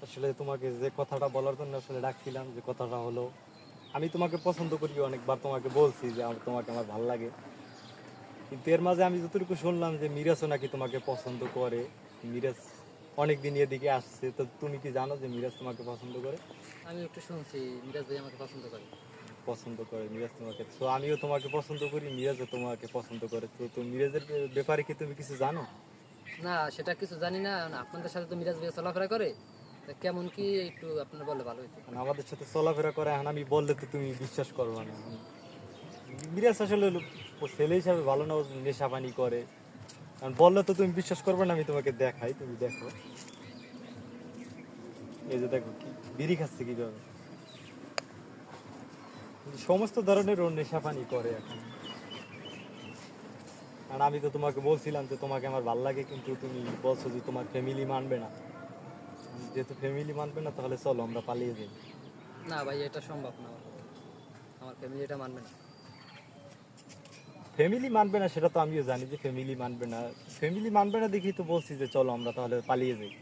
আসলে তোমাকে যে কথাটা বলার জন্য আসলে ডাকছিলাম, যে কথাটা হলো আমি তোমাকে পছন্দ করি, অনেকবার তোমাকে বলছি যে তোমাকে আমার ভালো লাগে। কিন্তু এর মাঝে আমি যতটুকু শুনলাম যে মিরাজও নাকি তোমাকে পছন্দ করে। মিরাজ অনেকদিন এদিকে আসছে, তো তুমি কি জানো যে মিরাজ তোমাকে পছন্দ করে? আমি একটু শুনছি মিরাজ ভাই আমাকে পছন্দ করে। পছন্দ করে মিরাজ তোমাকে, তো আমিও তোমাকে পছন্দ করি, মিরাজও তোমাকে পছন্দ করে। তো তো মিরাজের ব্যাপারে কি তুমি কিছু জানো? না, সেটা কিছু জানি না। আপনাদের সাথে তো মিরাজ ভাই চলাফেরা করে, তা কেমন কি একটু আপনারা বললে ভালো হতো। মানে আমাদের সাথে চলাফেরা করে, এখন আমি বললে তো তুমি বিশ্বাস করবে না। মিরাজ আসলে ছেলে হিসাবে ভালো না, ও নেশা পানি করে। কারণ বললে তো তুমি বিশ্বাস করবে না, আমি তোমাকে দেখাই, তুমি দেখো। এই যে দেখো কি বিড়ি খাচ্ছে কিভাবে, সমস্ত ধরনের ওর নেশা পানি করে এখন। কারণ আমি তো তোমাকে বলছিলাম যে তোমাকে আমার ভালো লাগে, কিন্তু তুমি বলছো যে তোমার ফ্যামিলি মানবে না। যেহেতু ফ্যামিলি মানবে না, তাহলে চলো আমরা পালিয়ে যাই। না ভাই, এটা সম্ভব না। আমার ফ্যামিলি এটা মানবে না। ফ্যামিলি মানবে না সেটা তো আমিও জানি যে ফ্যামিলি মানবে না। ফ্যামিলি মানবে না দেখি তো বলছি যে চলো আমরা তাহলে পালিয়ে যাই।